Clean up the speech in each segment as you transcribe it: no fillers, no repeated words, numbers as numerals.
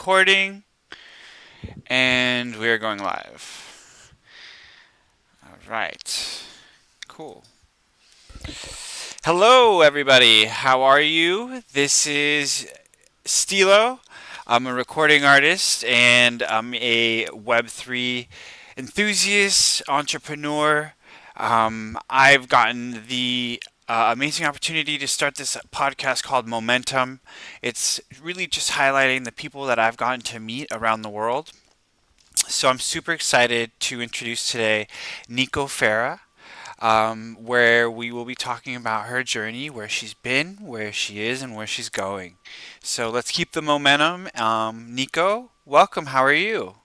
recording and we're going live. All right. Cool. Hello, everybody. How are you? This is Stilo. I'm a recording artist and I'm a Web3 enthusiast, entrepreneur. I've gotten the amazing opportunity to start this podcast called MomentM. It's really just highlighting the people that I've gotten to meet around the world. So I'm super excited to introduce today Nico Fara, where we will be talking about her journey, where she's been, where she is, and where she's going. So let's keep the momentum. Nico, welcome. How are you?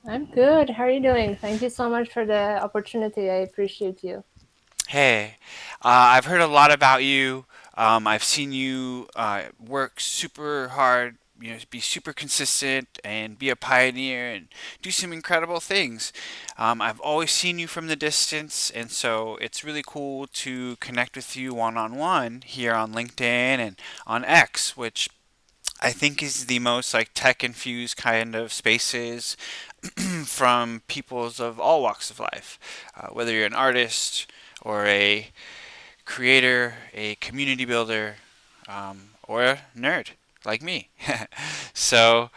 I'm good. How are you doing? Thank you so much for the opportunity. I appreciate you. Hey, I've heard a lot about you. I've seen you work super hard, be super consistent and be a pioneer and do some incredible things. I've always seen you from the distance, and so it's really cool to connect with you one on one here on LinkedIn and on X, which I think is the most like tech infused kind of spaces from peoples of all walks of life. Whether you're an artist or a creator, a community builder, or a nerd like me. So,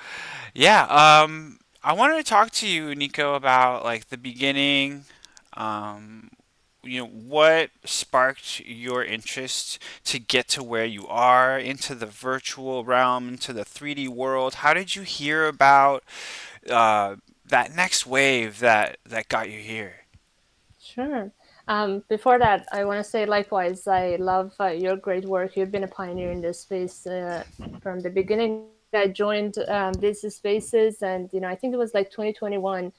yeah, I wanted to talk to you, Nico, about like the beginning. Um, what sparked your interest to get to where you are into the virtual realm, into the 3D world? How did you hear about uh, that next wave that got you here? Sure. Before that, I want to say likewise, I love your great work. You've been a pioneer in this space from the beginning. I joined these spaces, and I think it was like 2021,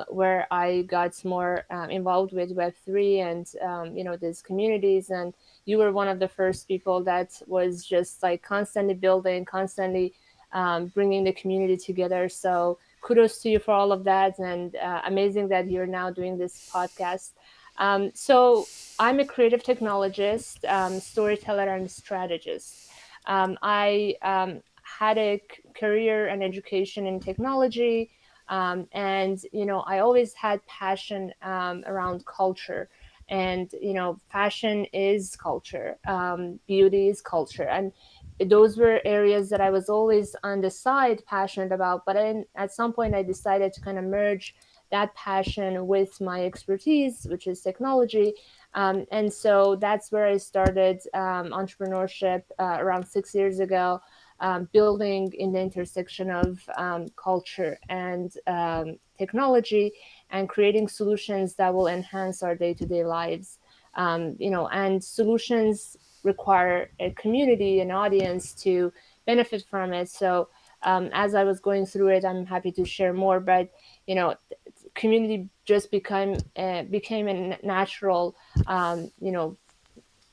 where I got more involved with Web3 and these communities. And you were one of the first people that was just like constantly building, constantly bringing the community together. So kudos to you for all of that, and amazing that you're now doing this podcast. So I'm a creative technologist, storyteller, and strategist. I had a career and education in technology, and I always had passion around culture. And fashion is culture, beauty is culture, and those were areas that I was always on the side passionate about. But at some point, I decided to kind of merge that passion with my expertise, which is technology. And so that's where I started entrepreneurship around 6 years ago, building in the intersection of culture and technology, and creating solutions that will enhance our day to day lives. And solutions require a community, an audience to benefit from it. So as I was going through it, I'm happy to share more. But community just became a natural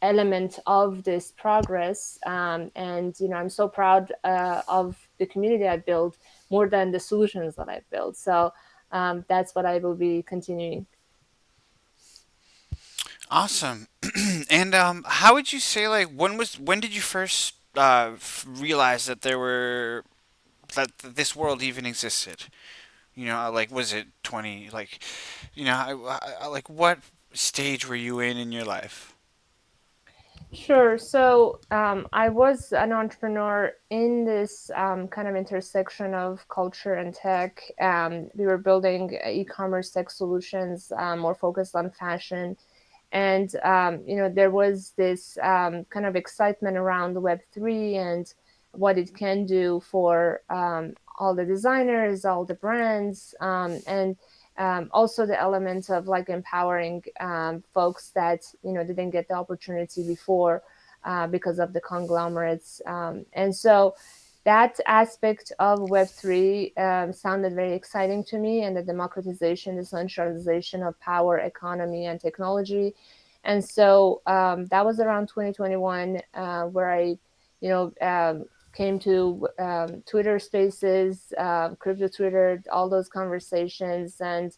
element of this progress. And I'm so proud of the community I built more than the solutions that I built. So that's what I will be continuing. Awesome. And how would you say like when did you first realize that this world even existed? Like was it 20 like like what stage were you in your life? Sure. So I was an entrepreneur in this kind of intersection of culture and tech. We were building e-commerce tech solutions, more focused on fashion. And there was this kind of excitement around Web3 and what it can do for all the designers, all the brands, and also the element of like empowering folks that didn't get the opportunity before because of the conglomerates. And so that aspect of Web3 sounded very exciting to me, and the democratization, the centralization of power, economy, and technology. And so that was around 2021, where I, you know, came to Twitter Spaces, crypto Twitter, all those conversations, and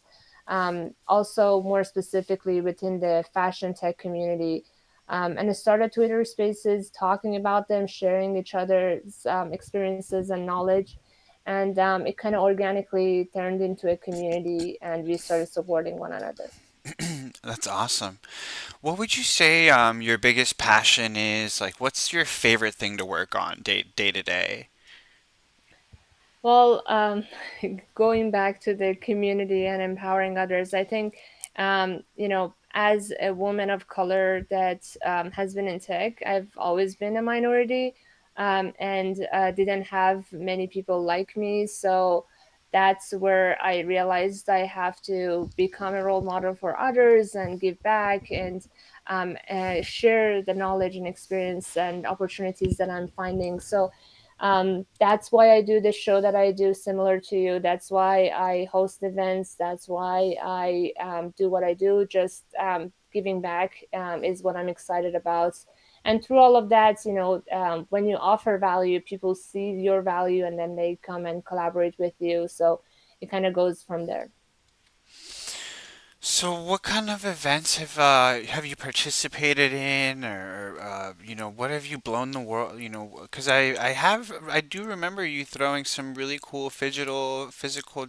also more specifically within the fashion tech community. And I started Twitter Spaces, talking about them, sharing each other's experiences and knowledge. and it kind of organically turned into a community, and we started supporting one another. That's awesome. What would you say your biggest passion is? Like, what's your favorite thing to work on day to day? Well, going back to the community and empowering others, I think, as a woman of color that has been in tech, I've always been a minority, and didn't have many people like me. So that's where I realized I have to become a role model for others and give back, and share the knowledge and experience and opportunities that I'm finding. So that's why I do the show that I do, similar to you. That's why I host events. That's why I do what I do. Just giving back is what I'm excited about. And through all of that, when you offer value, people see your value, and then they come and collaborate with you. So it kind of goes from there. So, what kind of events have you participated in, or what have you blown the world? Because I do remember you throwing some really cool physical,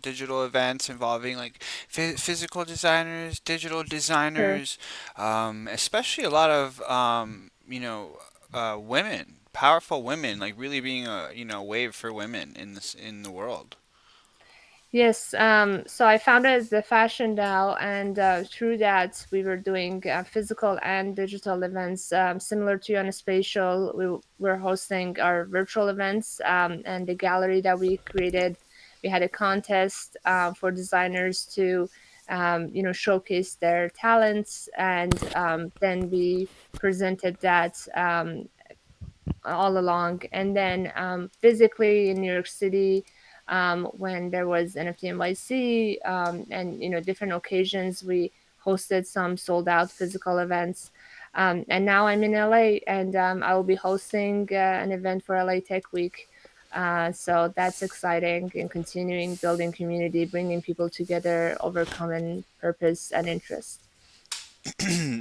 digital events involving like physical designers, digital Sure. designers, especially a lot of women, powerful women, like really being a wave for women in the world. Yes, so I founded the Fashion DAO, and through that, we were doing physical and digital events similar to on a spatial. We were hosting our virtual events, and the gallery that we created. We had a contest for designers to, showcase their talents, and then we presented that all along. And then physically in New York City, when there was NFT NYC, and different occasions, we hosted some sold out physical events. And now I'm in LA, and I will be hosting an event for LA Tech Week. So that's exciting, and continuing building community, bringing people together over common purpose and interest.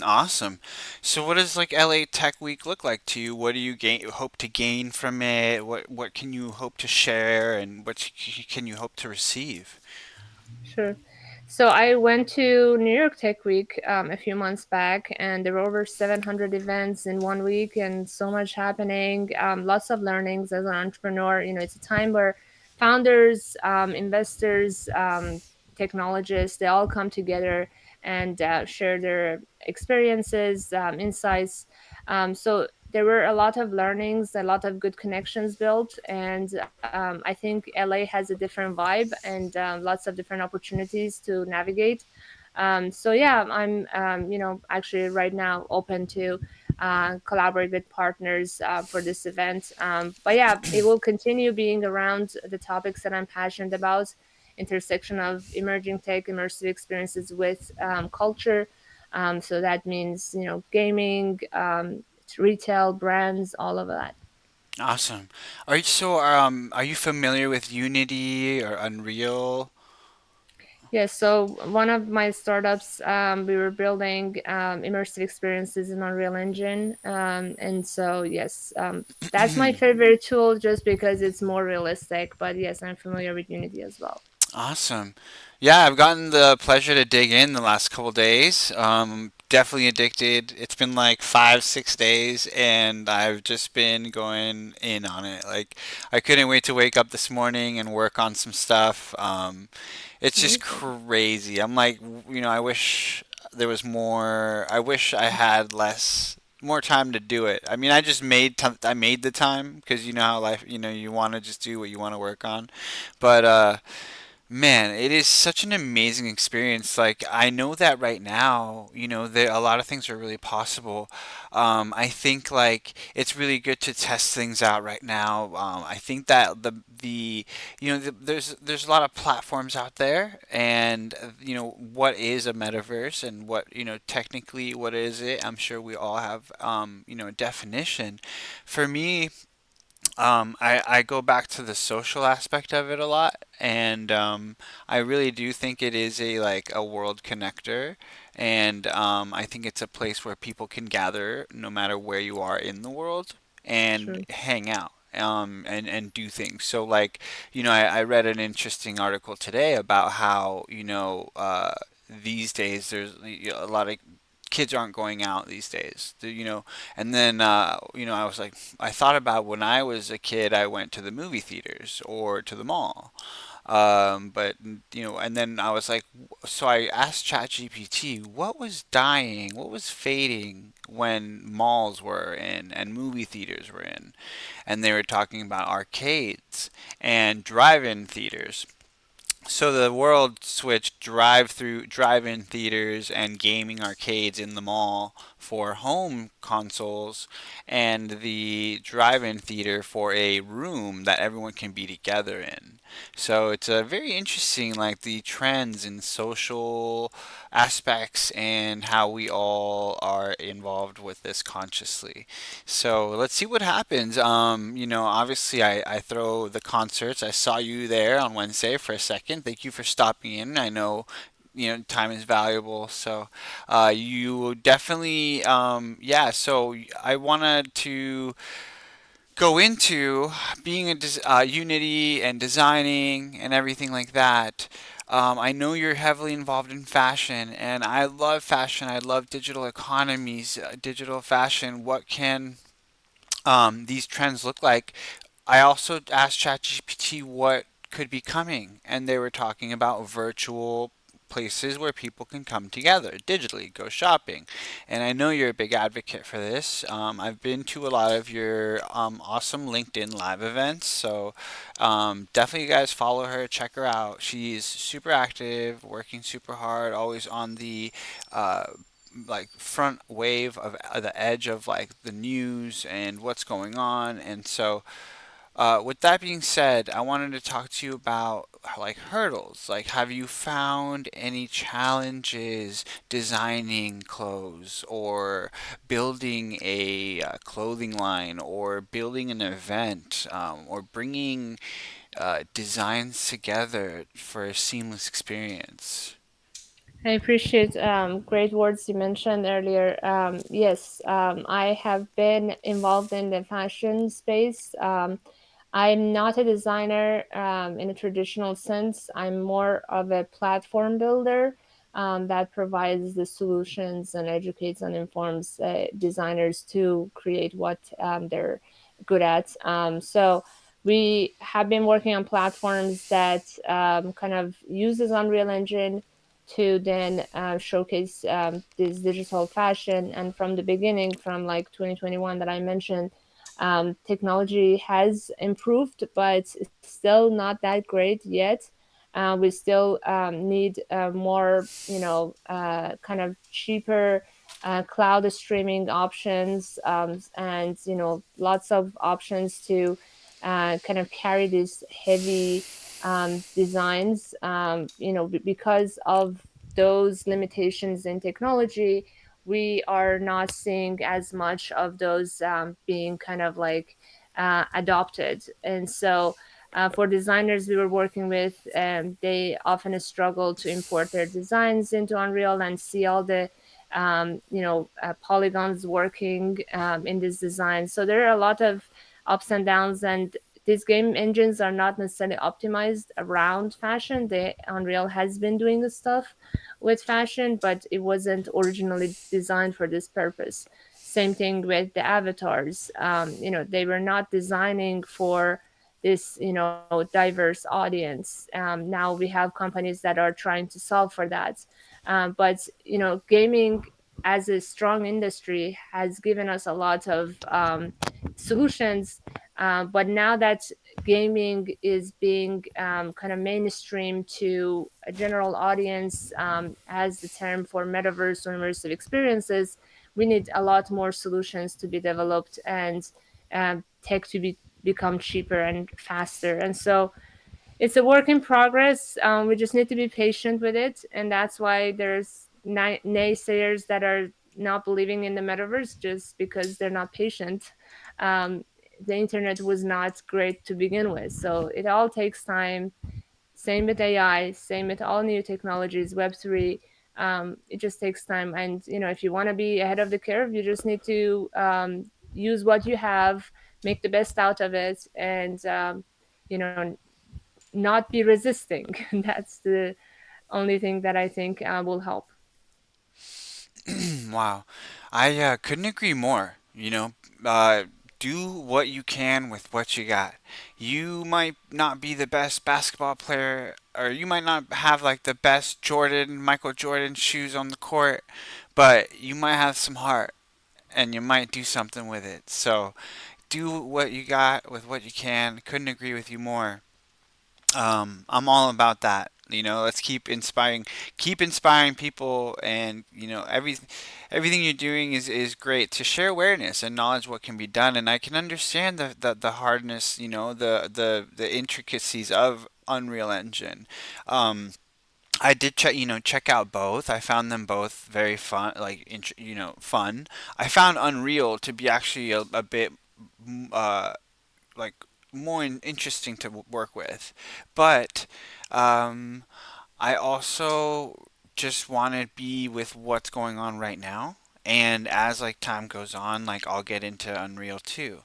Awesome. So what does like LA Tech Week look like to you? What do you hope to gain from it? What can you hope to share and can you hope to receive? Sure. So I went to New York Tech Week a few months back, and there were over 700 events in one week, and so much happening. Lots of learnings as an entrepreneur. It's a time where founders, investors, technologists, they all come together and share their experiences, insights. So there were a lot of learnings, a lot of good connections built, and I think LA has a different vibe, and lots of different opportunities to navigate. So yeah, I'm actually right now open to collaborate with partners for this event. But yeah, it will continue being around the topics that I'm passionate about: intersection of emerging tech, immersive experiences with culture. So that means gaming, retail, brands, all of that. Awesome. Are you familiar with Unity or Unreal? Yes, so one of my startups, we were building immersive experiences in Unreal Engine. And so, yes, that's my favorite tool just because it's more realistic. But yes, I'm familiar with Unity as well. Awesome. Yeah, I've gotten the pleasure to dig in the last couple days. Definitely addicted. It's been like 5, 6 days, and I've just been going in on it. Like, I couldn't wait to wake up this morning and work on some stuff. It's just Amazing. crazy. I'm like, I wish there was more. I wish I had more time to do it. I mean, I made the time because you know how life, you want to just do what you want to work on. But man, it is such an amazing experience. Like, I know that right now, there a lot of things are really possible. I think like it's really good to test things out right now. I think that there's a lot of platforms out there, and what is a metaverse and what technically what is it? I'm sure we all have a definition. For me, I go back to the social aspect of it a lot, and I really do think it is a world connector, and I think it's a place where people can gather no matter where you are in the world and True. hang out. and do things. So like, I read an interesting article today about how, these days there's a lot of kids aren't going out these days, and then I was like, I thought about when I was a kid, I went to the movie theaters or to the mall. But and then I was like, so I asked ChatGPT what was dying, what was fading when malls were in and movie theaters were in, and they were talking about arcades and drive-in theaters. So the world switched drive-in theaters and gaming arcades in the mall for home consoles, and the drive-in theater for a room that everyone can be together in. So it's a very interesting, like the trends in social aspects and how we all are involved with this consciously. So let's see what happens. Obviously, I throw the concerts. I saw you there on Wednesday for a second. Thank you for stopping in. I know, time is valuable. So, you definitely, yeah. So I wanted to go into being Unity and designing and everything like that. I know you're heavily involved in fashion, and I love fashion. I love digital economies, digital fashion. What can these trends look like? I also asked ChatGPT what could be coming, and they were talking about virtual places where people can come together digitally, go shopping. And I know you're a big advocate for this. I've been to a lot of your awesome LinkedIn live events, so definitely you guys follow her, check her out. She's super active, working super hard, always on the uh, like front wave of the edge of like the news and what's going on. And so with that being said, I wanted to talk to you about like hurdles. Like, have you found any challenges designing clothes or building a clothing line or building an event or bringing designs together for a seamless experience? I appreciate great words you mentioned earlier. Yes, I have been involved in the fashion space. I'm not a designer in a traditional sense. I'm more of a platform builder that provides the solutions and educates and informs designers to create what they're good at. So we have been working on platforms that kind of uses Unreal Engine to then showcase this digital fashion. And from the beginning, from like 2021 that I mentioned, technology has improved, but still not that great yet. We still need more, kind of cheaper cloud streaming options, and lots of options to kind of carry these heavy designs. Because of those limitations in technology, we are not seeing as much of those being kind of like adopted. And so, for designers we were working with, they often struggle to import their designs into Unreal and see all the polygons working in this design. So there are a lot of ups and downs, and these game engines are not necessarily optimized around fashion. The Unreal has been doing the stuff with fashion, but it wasn't originally designed for this purpose. Same thing with the avatars. They were not designing for this, diverse audience. Now we have companies that are trying to solve for that. But gaming as a strong industry has given us a lot of solutions. But now that gaming is being kind of mainstream to a general audience, as the term for metaverse or immersive experiences, we need a lot more solutions to be developed and tech to become cheaper and faster. And so it's a work in progress. We just need to be patient with it, and that's why there's naysayers that are not believing in the metaverse just because they're not patient. Um, the internet was not great to begin with, so it all takes time. Same with AI, same with all new technologies, Web3. It just takes time, and if you want to be ahead of the curve, you just need to use what you have, make the best out of it, and you know, not be resisting. That's the only thing that I think will help. Wow. I couldn't agree more. Uh, do what you can with what you got. You might not be the best basketball player, or you might not have like the best Michael Jordan shoes on the court, but you might have some heart and you might do something with it. So do what you got with what you can. Couldn't agree with you more. I'm all about that. Let's keep inspiring people, and everything you're doing is great to share awareness and knowledge what can be done. And I can understand the hardness, the intricacies of Unreal Engine. Um, I did check out both. I found them both very fun, like fun. I found Unreal to be actually a bit uh, like more interesting to work with. But um, I also just want to be with what's going on right now. And as like time goes on, like I'll get into Unreal too,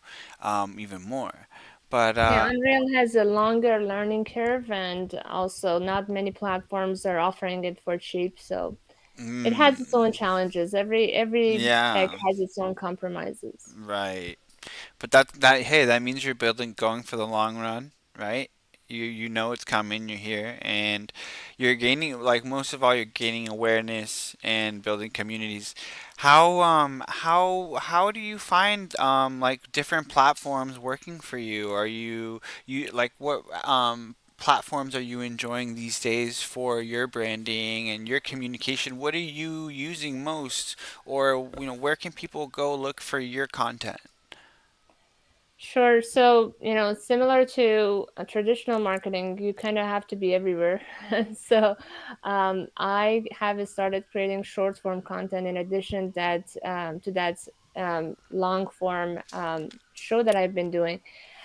even more. But Yeah, Unreal has a longer learning curve, and also not many platforms are offering it for cheap. So it has its mm, own challenges. Every tech yeah, has its own compromises. right. But that hey, that means you're building going for the long run, right? You know it's coming, you're here, and you're gaining like most of all you're gaining awareness and building communities. How do you find like different platforms working for you? Are you like what platforms are you enjoying these days for your branding and your communication? What are you using most, or where can people go look for your content? Sure. So, similar to traditional marketing, you kind of have to be everywhere. So, I have started creating short form content in addition to that long form show that I've been doing.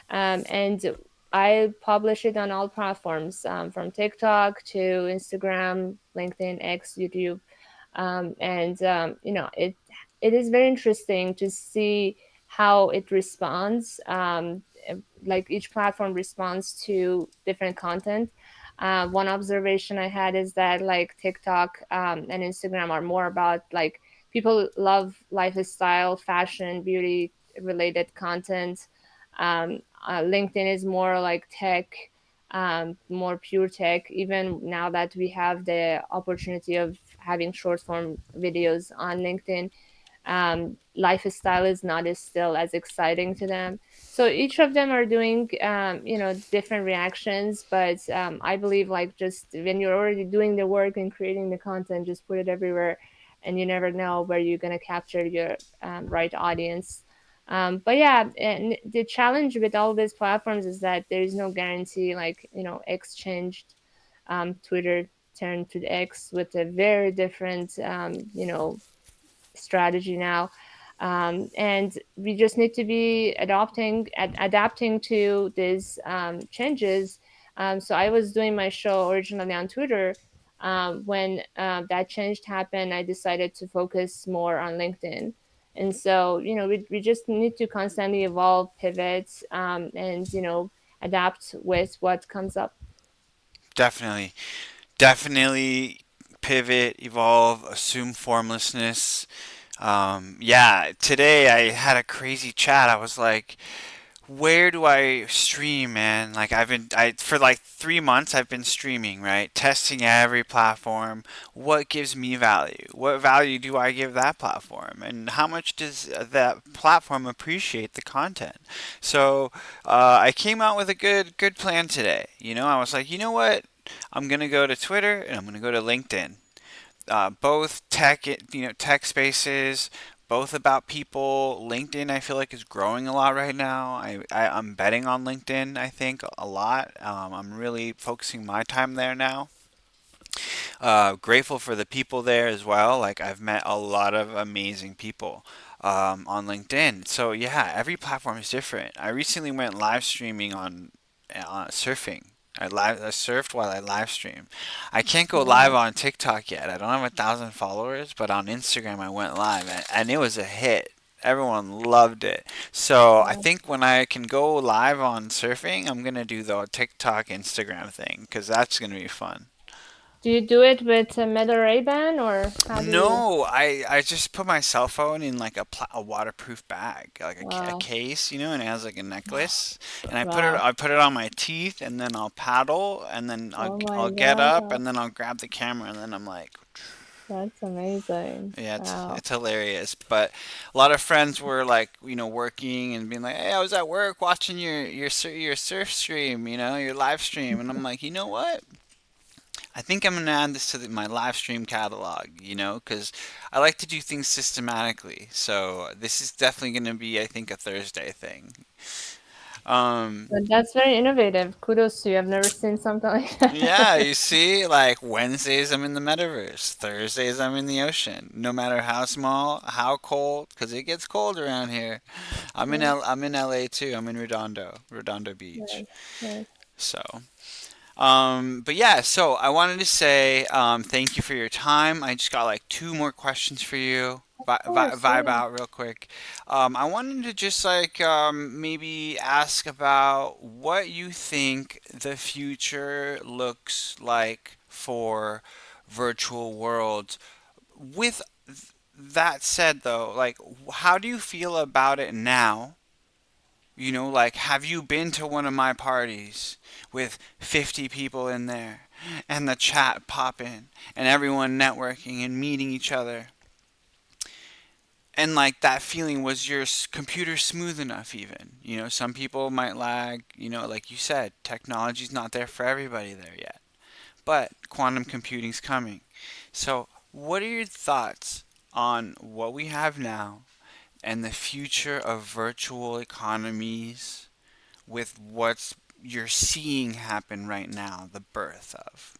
And I publish it on all platforms, from TikTok to Instagram, LinkedIn, X, YouTube. And it is very interesting to see how it responds. Like each platform responds to different content. One observation I had is that like TikTok and Instagram are more about like people love lifestyle, fashion, beauty related content. LinkedIn is more like tech, more pure tech. Even now that we have the opportunity of having short form videos on LinkedIn, lifestyle is not as still as exciting to them. So each of them are doing, different reactions. But I believe like just when you're already doing the work and creating the content, just put it everywhere, and you never know where you're gonna capture your right audience. But yeah, and the challenge with all these platforms is that there is no guarantee. Like X changed, Twitter turned to X with a very different, strategy now. And we just need to be adapting to these changes. So I was doing my show originally on Twitter. When that change happened, I decided to focus more on LinkedIn. And so, we just need to constantly evolve, pivot, and, adapt with what comes up. Definitely. Definitely pivot, evolve, assume formlessness. Yeah, today I had a crazy chat. I was like, where do I stream, man? Like I for like 3 months I've been streaming, right? Testing every platform. What gives me value? What value do I give that platform? And how much does that platform appreciate the content? So I came out with a good plan today. I was like, you know what? I'm gonna go to Twitter and I'm gonna go to LinkedIn. Both tech spaces, both about people. LinkedIn, I feel like, is growing a lot right now. I'm betting on LinkedIn, I think, a lot. I'm really focusing my time there now. Grateful for the people there as well. Like, I've met a lot of amazing people on LinkedIn. So, yeah, every platform is different. I recently went live streaming on surfing. I surfed while I live stream. I can't go live Wow. on TikTok yet. I don't have 1,000 followers, but on Instagram I went live and it was a hit. Everyone loved it. So I Yeah. think when I can go live on surfing, I'm gonna do the TikTok, Instagram thing because that's gonna be fun. Do you do it with a Meta Ray-Ban or how do you? No, I just put my cell phone in like a waterproof bag, like a Wow. case, and it has like a necklace, and Wow. I put it on my teeth, and then I'll paddle, and then Oh my I'll get up, God. and then I'll grab the camera, and then I'm like, That's amazing. yeah, Wow. it's hilarious. But a lot of friends were like, working and being like, hey, I was at work watching your surf stream, your live stream, and I'm like, you know what? I think I'm gonna add this to my live stream catalog, because I like to do things systematically. So this is definitely gonna be, I think, a Thursday thing. Um, But that's very innovative. Kudos to you. I've never seen something like yeah, that. you see, like Wednesdays I'm in the metaverse, Thursdays I'm in the ocean. No matter how small, how cold, because it gets cold around here. Yeah. I'm in LA too. I'm in Redondo Beach. Nice. Nice. So. But yeah, so I wanted to say thank you for your time. I just got like two more questions for you. Of course, Vibe yeah. out real quick. I wanted to just like maybe ask about what you think the future looks like for virtual worlds. With that said, though, like, how do you feel about it now? Like, have you been to one of my parties with 50 people in there and the chat popping and everyone networking and meeting each other? And like that feeling, was your computer smooth enough even? Some people might lag, like you said, technology's not there for everybody there yet. But quantum computing's coming. So, what are your thoughts on what we have now and the future of virtual economies with what's you're seeing happen right now, the birth of.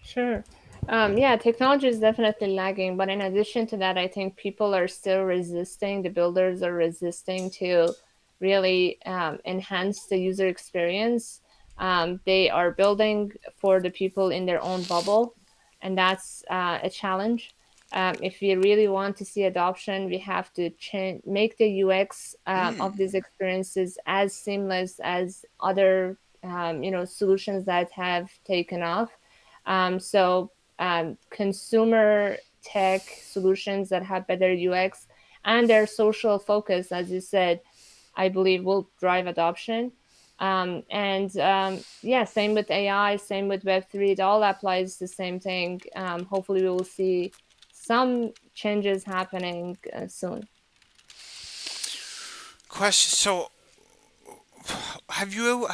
Sure. Yeah, technology is definitely lagging, but in addition to that, I think people are still resisting, the builders are resisting to really enhance the user experience. They are building for the people in their own bubble, and that's a challenge. If we really want to see adoption, we have to make the UX of these Mm. experiences as seamless as other, solutions that have taken off. Consumer tech solutions that have better UX and their social focus, as you said, I believe will drive adoption. Yeah, same with AI, same with Web3. It all applies the same thing. Hopefully, we will see some changes happening soon. Question. So, have you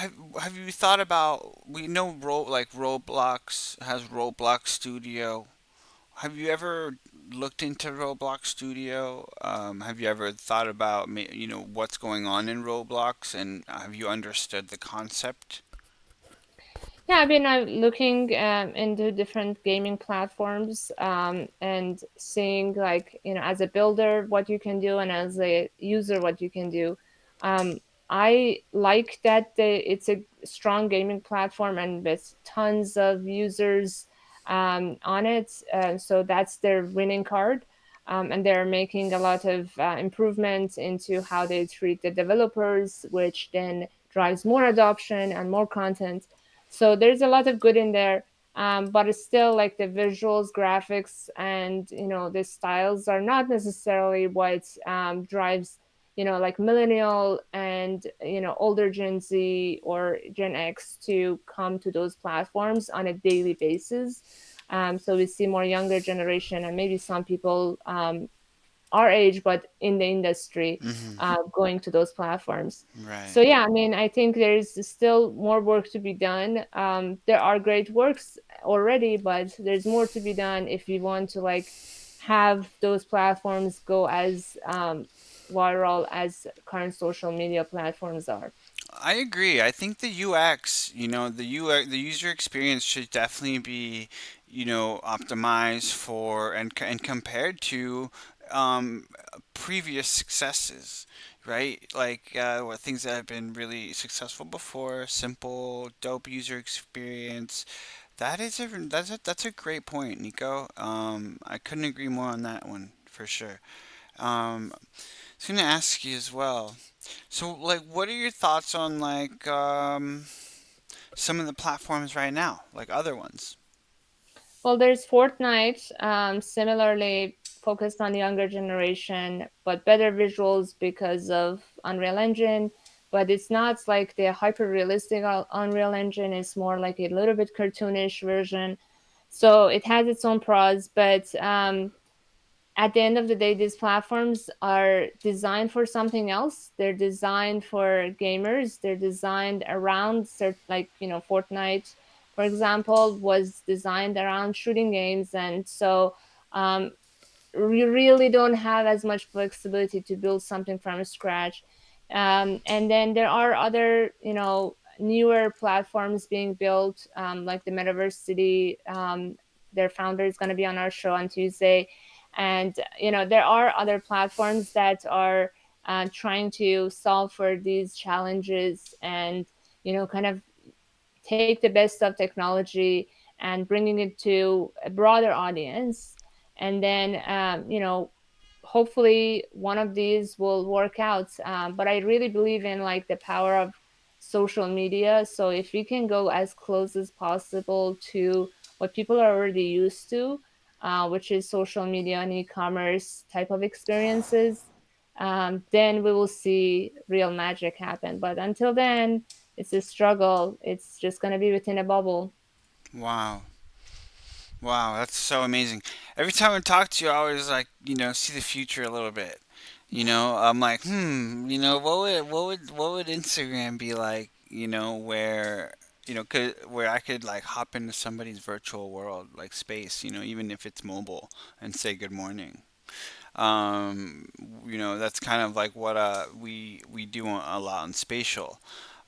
thought about? We know like Roblox has Roblox Studio. Have you ever looked into Roblox Studio? Have you ever thought about what's going on in Roblox, and have you understood the concept? Yeah, I've been looking into different gaming platforms and seeing, like, as a builder, what you can do, and as a user, what you can do. Um, I like that it's a strong gaming platform and with tons of users on it. So that's their winning card. And they're making a lot of improvements into how they treat the developers, which then drives more adoption and more content. So there's a lot of good in there, but it's still like the visuals, graphics, and the styles are not necessarily what drives like millennial and older Gen Z or Gen X to come to those platforms on a daily basis. So we see more younger generation and maybe some people our age, but in the industry, Hmm. going to those platforms. Right. So yeah, I mean, I think there's still more work to be done. There are great works already, but there's more to be done if we want to like have those platforms go as viral as current social media platforms are. I agree. I think the UX, the user experience should definitely be, optimized for and compared to um, previous successes, right? Like what things that have been really successful before, simple, dope user experience. That's a great point, Nico. I couldn't agree more on that one for sure. Um, was gonna ask you as well. So, like, what are your thoughts on like some of the platforms right now, like other ones? Well, there's Fortnite, similarly focused on the younger generation, but better visuals because of Unreal Engine. But it's not like the hyper realistic Unreal Engine, it's more like a little bit cartoonish version. So it has its own pros, but at the end of the day, these platforms are designed for something else. They're designed for gamers. They're designed around certain, like, Fortnite, for example, was designed around shooting games. And so um, we really don't have as much flexibility to build something from scratch. And then there are other, newer platforms being built, like the Metaverse City. Their founder is going to be on our show on Tuesday. And, there are other platforms that are trying to solve for these challenges and, kind of take the best of technology and bringing it to a broader audience. And then hopefully one of these will work out. But I really believe in like the power of social media. So if we can go as close as possible to what people are already used to, which is social media and e-commerce type of experiences, then we will see real magic happen. But until then, it's a struggle. It's just going to be within a bubble. Wow. Wow, that's so amazing. Every time I talk to you, I always like, see the future a little bit. I'm like, what would Instagram be like, where, where I could like hop into somebody's virtual world, like space, even if it's mobile and say good morning. Um, that's kind of like what we do a lot on spatial.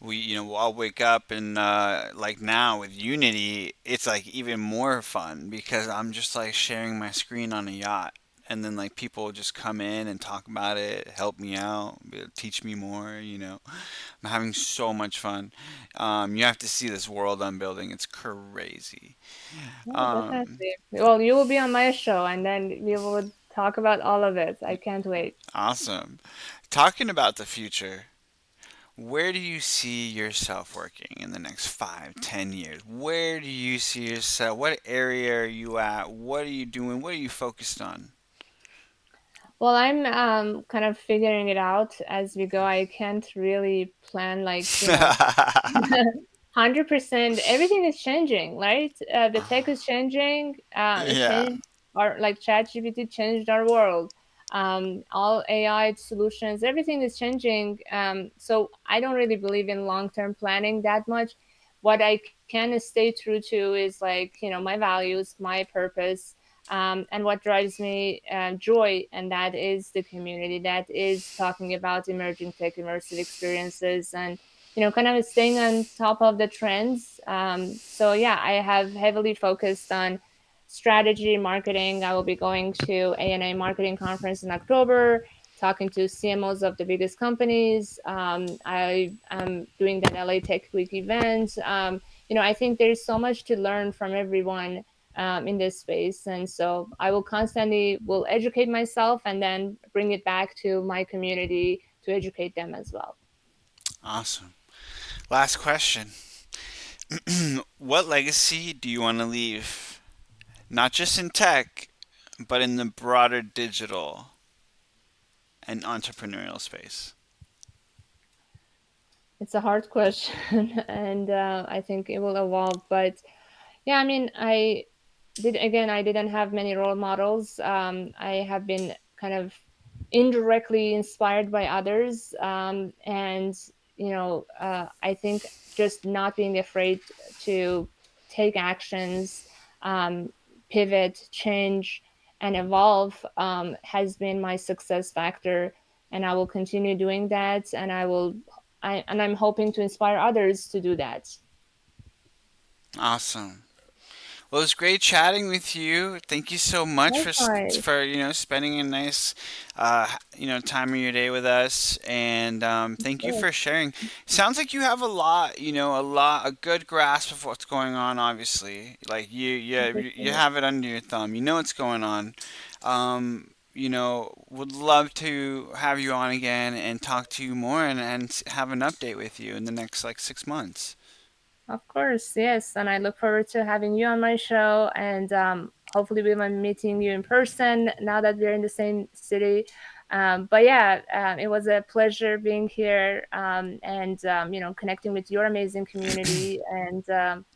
I'll wake up and like now with Unity, it's like even more fun because I'm just like sharing my screen on a yacht. And then like people just come in and talk about it, help me out, teach me more. I'm having so much fun. You have to see this world I'm building. It's crazy. Yeah, Um, definitely. Well, you will be on my show and then we will talk about all of it. I can't wait. awesome. Talking about the future, where do you see yourself working in the next 5, 10 years? Where do you see yourself? What area are you at? What are you doing? What are you focused on? Well, I'm kind of figuring it out as we go. I can't really plan like, 100%. Everything is changing, right? The tech is changing. It Yeah, changed our, like, ChatGPT changed our world. All AI solutions, everything is changing. So I don't really believe in long-term planning that much. What I can stay true to is like, my values, my purpose, and what drives me joy, and that is the community. That is talking about emerging tech immersive experiences and kind of staying on top of the trends. So yeah, I have heavily focused on strategy, marketing. I will be going to ANA Marketing Conference in October, talking to CMOs of the biggest companies. I am doing that LA Tech Week event. I think there's so much to learn from everyone in this space, and so I will constantly will educate myself and then bring it back to my community to educate them as well. awesome. Last question. What legacy do you want to leave? Not just in tech, but in the broader digital and entrepreneurial space. It's a hard question, and I think it will evolve. But yeah, I mean, I didn't have many role models. I have been kind of indirectly inspired by others, and I think just not being afraid to take actions, um, pivot, change, and evolve has been my success factor, and I will continue doing that, and I'm hoping to inspire others to do that. Awesome. Well, it was great chatting with you. Thank you so much Likewise. for spending a nice time of your day with us, and thank you for sharing. Sounds like you have a good grasp of what's going on. Obviously, like you have it under your thumb. You know what's going on. would love to have you on again and talk to you more and have an update with you in the next like 6 months. Of course, yes. And I look forward to having you on my show, and hopefully we might be meeting you in person now that we're in the same city. But yeah, it was a pleasure being here, and connecting with your amazing community, and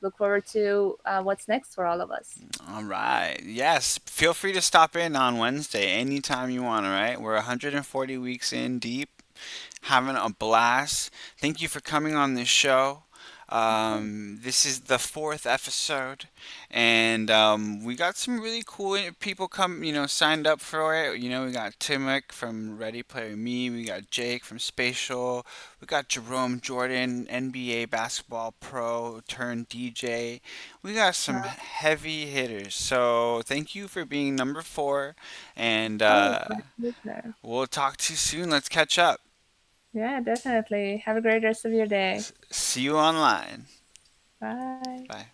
look forward to what's next for all of us. All right. Yes. Feel free to stop in on Wednesday anytime you want, all right? We're 140 weeks in deep, having a blast. Thank you for coming on this show. Of course. This is the fourth episode, and we got some really cool people signed up for it. We got Timek from Ready Player Me, we got Jake from Spatial, we got Jerome Jordan, NBA basketball pro turned DJ. We got some Wow. heavy hitters. So thank you for being number four, and Oh, my pleasure. we'll talk to you soon. Let's catch up. Yeah, definitely. Have a great rest of your day. See you online. Bye. Bye.